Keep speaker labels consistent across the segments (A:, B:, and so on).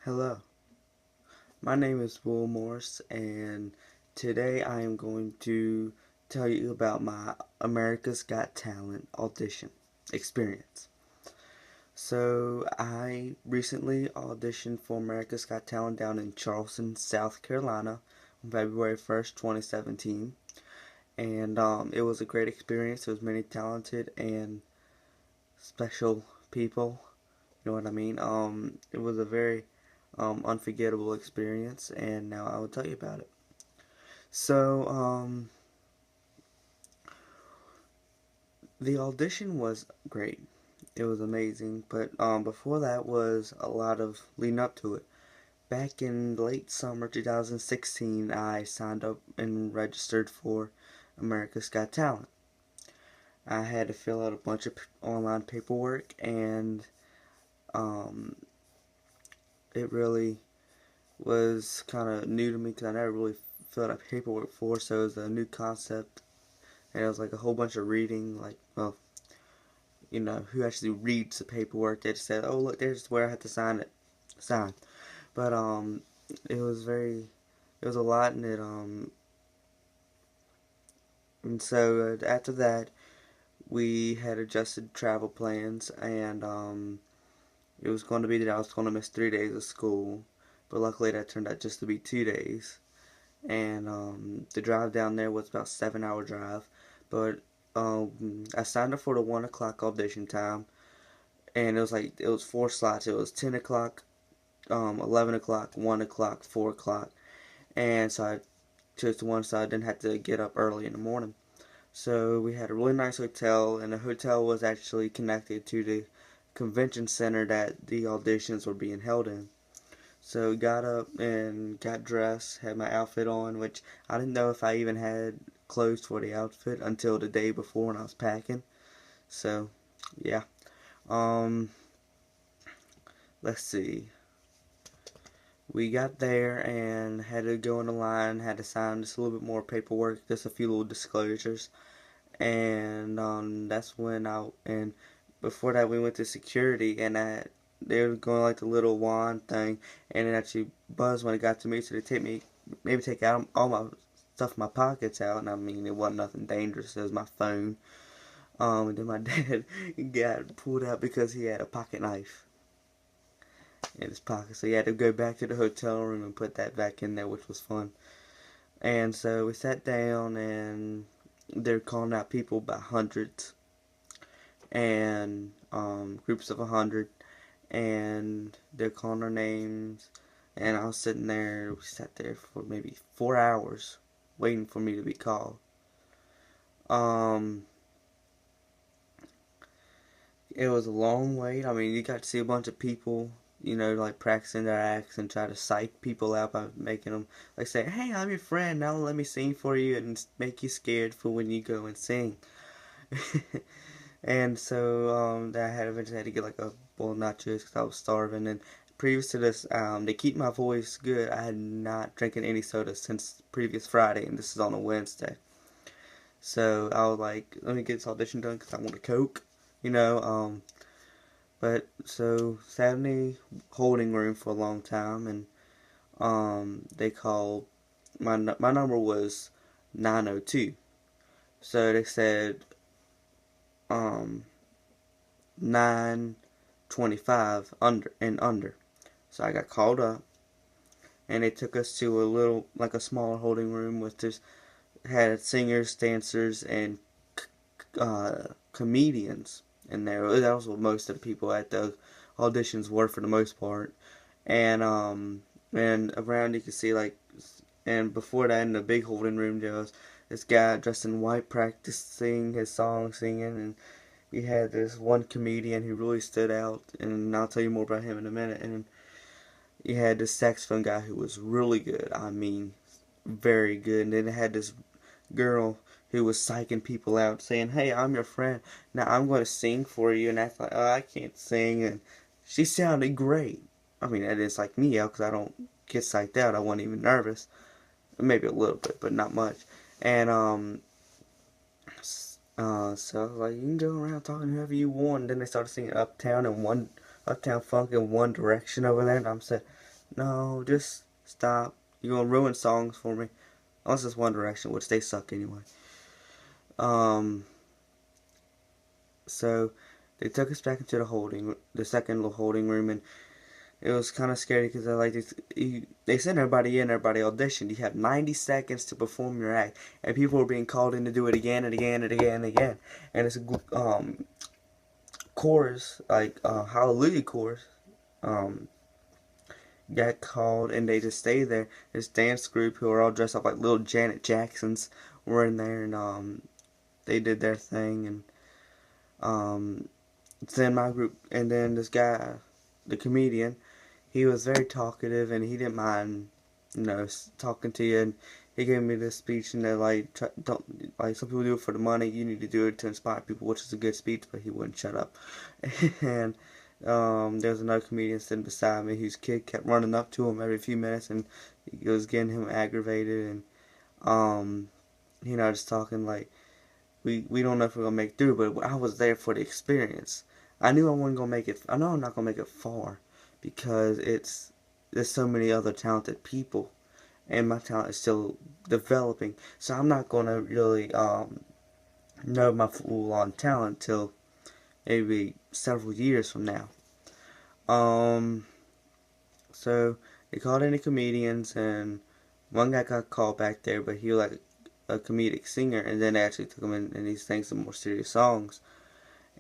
A: Hello, my name is Will Morse, and today I am going to tell you about my America's Got Talent audition experience. So, I recently auditioned for America's Got Talent down in Charleston, South Carolina on February 1st, 2017. And it was a great experience. There was many talented and special people. You know what I mean? It was a very unforgettable experience, and now I will tell you about it. So, the audition was great. It was amazing, but before that was a lot of leading up to it. Back in late summer 2016, I signed up and registered for America's Got Talent. I had to fill out a bunch of online paperwork, and um, it really was kind of new to me because I never really filled out paperwork for, so it was a new concept, and it was like a whole bunch of reading, like, well, who actually reads the paperwork. They just said, oh, look, there's where I have to sign. But, it was a lot, and so after that, we had adjusted travel plans, and, it was going to be that I was going to miss 3 days of school, but luckily that turned out just to be 2 days. And the drive down there was about a 7-hour drive, but I signed up for the 1 o'clock audition time, and it was four slots. It was 10 o'clock, 11 o'clock, 1 o'clock, 4 o'clock, and so I chose the one so I didn't have to get up early in the morning. So we had a really nice hotel, and the hotel was actually connected to the convention center that the auditions were being held in. So got up and got dressed, had my outfit on, which I didn't know if I even had clothes for the outfit until the day before when I was packing. So, yeah. Um, let's see. We got there and had to go in the line, had to sign just a little bit more paperwork, just a few little disclosures. And and before that we went to security, and they were going like the little wand thing, and it actually buzzed when it got to me, so they take out all my stuff in my pockets out, and I mean, it wasn't nothing dangerous. It was my phone. And then my dad got pulled out because he had a pocket knife in his pocket, so he had to go back to the hotel room and put that back in there, which was fun. And so we sat down, and they're calling out people by hundreds, and groups of 100, and they're calling our names, and I was sitting there. We sat there for maybe 4 hours waiting for me to be called. It was a long wait. I mean, you got to see a bunch of people, like practicing their acts and try to psych people out by making them, like, say, hey, I'm your friend, now let me sing for you, and make you scared for when you go and sing. And so I eventually had to get like a bowl of nachos because I was starving. And previous to this, to keep my voice good, I had not drinking any soda since previous Friday, and this is on a Wednesday. So I was like, let me get this audition done because I want a Coke, you know. But so Saturday holding room for a long time, and they called my number was 902. So they said 925 under. So I got called up, and they took us to like a smaller holding room with just had singers, dancers, and comedians in there. That was what most of the people at the auditions were for the most part. And around you could see and before that in the big holding room there was this guy dressed in white practicing his song, singing, and you had this one comedian who really stood out, and I'll tell you more about him in a minute. And you had this saxophone guy who was really good. I mean, very good. And then it had this girl who was psyching people out, saying, hey, I'm your friend. Now I'm going to sing for you. And I thought, oh, I can't sing. And she sounded great. I mean, that didn't psych me out because I don't get psyched out. I wasn't even nervous. Maybe a little bit, but not much. And so I was like, you can go around talking to whoever you want. And then they started singing Uptown Funk in One Direction over there. And I'm said, No, just stop. You're gonna ruin songs for me. Unless it's One Direction, which they suck anyway. Um, so they took us back into the second little holding room, and it was kind of scary because they sent everybody in, everybody auditioned. You have 90 seconds to perform your act, and people were being called in to do it again and again and again and again. And it's a chorus, like Hallelujah chorus, um, got called, and they just stayed there. This dance group who are all dressed up like little Janet Jacksons were in there, and they did their thing, and then my group, and then this guy, the comedian, he was very talkative, and he didn't mind, talking to you, and he gave me this speech, and they're like, don't, like, some people do it for the money, you need to do it to inspire people, which is a good speech, but he wouldn't shut up. And there was another comedian sitting beside me whose kid kept running up to him every few minutes, and it was getting him aggravated, and just talking like, we don't know if we're gonna make it through, but I was there for the experience. I knew I wasn't gonna make it. I know I'm not gonna make it far because there's so many other talented people, and my talent is still developing. So I'm not gonna really know my full on talent till maybe several years from now. So they called in the comedians, and one guy got called back there, but he was like a comedic singer, and then they actually took him in and he sang some more serious songs.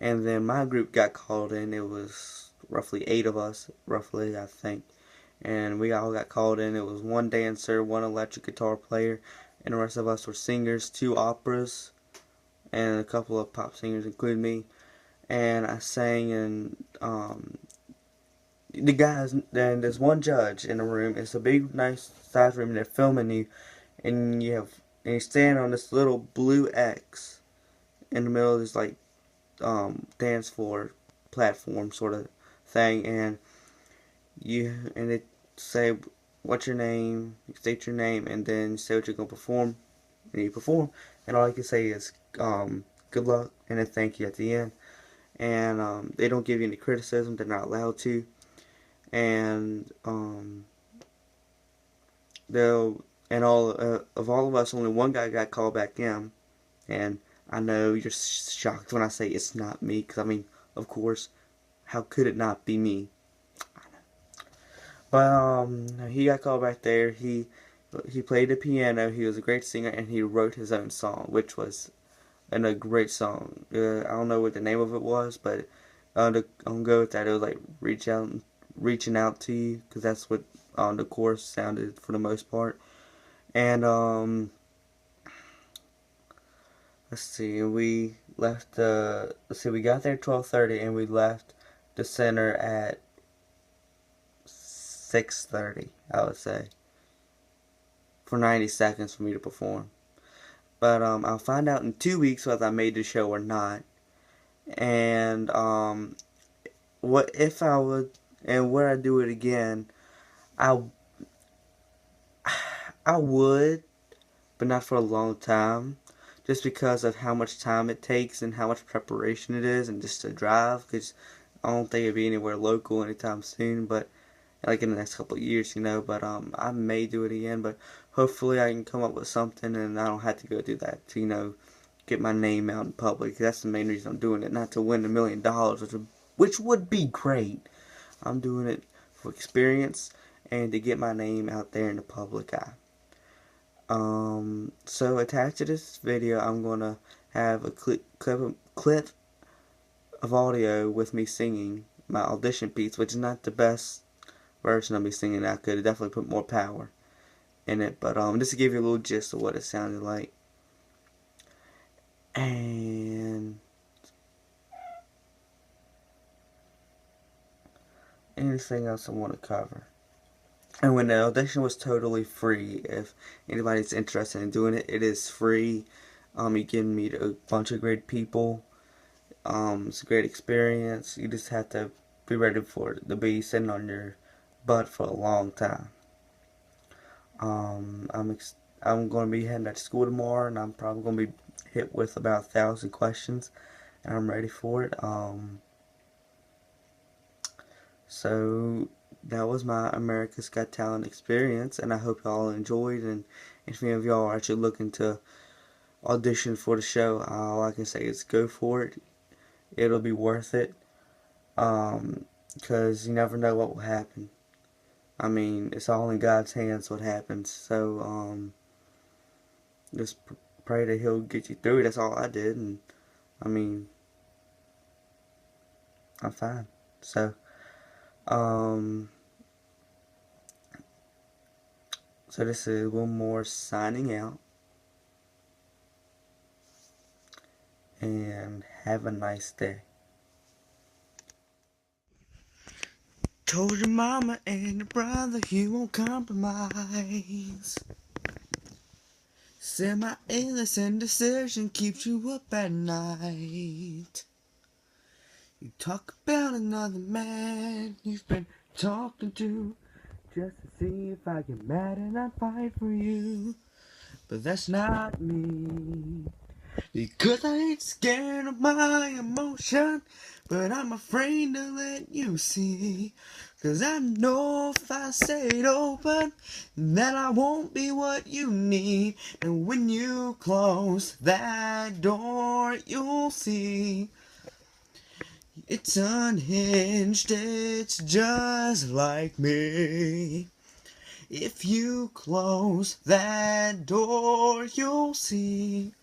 A: And then my group got called in. It was roughly 8 of us, roughly, I think. And we all got called in. It was one dancer, one electric guitar player, and the rest of us were singers, 2 operas, and a couple of pop singers, including me. And I sang, and the guys, then there's one judge in the room. It's a big, nice size room, and they're filming you, and you stand on this little blue X in the middle of this, like, dance floor platform sort of thing, and they say, what's your name, you state your name, and then you say what you're going to perform, and you perform, and all you can say is good luck, and then thank you at the end. And they don't give you any criticism, they're not allowed to, and of all of us, only one guy got called back in, and I know you're shocked when I say it's not me, because I mean, of course, how could it not be me? I know. But he got called back there. He played the piano. He was a great singer, and he wrote his own song, which was a great song. I don't know what the name of it was, but I'm gonna go with that. It was like reaching out to you, because that's what the chorus sounded for the most part. And let's see, we left we got there at 12:30, and we left the center at 6:30, I would say, for 90 seconds for me to perform. But I'll find out in 2 weeks whether I made the show or not. And what if I would, and would I do it again? I would, but not for a long time. Just because of how much time it takes and how much preparation it is, and just to drive, because I don't think it'd be anywhere local anytime soon, but like in the next couple of years, but I may do it again, but hopefully I can come up with something and I don't have to go do that to, get my name out in public. That's the main reason I'm doing it, not to win $1 million, which would be great. I'm doing it for experience and to get my name out there in the public eye. So attached to this video, I'm gonna have a clip of audio with me singing my audition piece, which is not the best version of me singing. I could definitely put more power in it, but just to give you a little gist of what it sounded like. And anything else I want to cover. And when the audition was totally free, if anybody's interested in doing it, it is free. You can meet a bunch of great people. It's a great experience. You just have to be ready for it to be sitting on your butt for a long time. I'm going to be heading back to school tomorrow, and I'm probably going to be hit with about 1,000 questions, and I'm ready for it. So that was my America's Got Talent experience, and I hope y'all enjoyed. And if any of y'all are actually looking to audition for the show, all I can say is go for it. It'll be worth it, because you never know what will happen. I mean, it's all in God's hands what happens. So just pray that He'll get you through it. That's all I did, and I mean, I'm fine. So so this is one more signing out, and have a nice day. Told your mama and your brother you won't compromise. Said my illness and decision keeps you up at night. You talk about another man you've been talking to, just to see if I get mad and I fight for you. But that's not me, because I ain't scared of my emotion, but I'm afraid to let you see. Cause I know if I say it open, that I won't be what you need. And when you close that door, you'll see it's unhinged, it's just like me. If you close that door, you'll see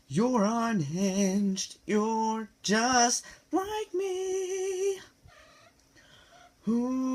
A: you're unhinged, you're just like me. Ooh.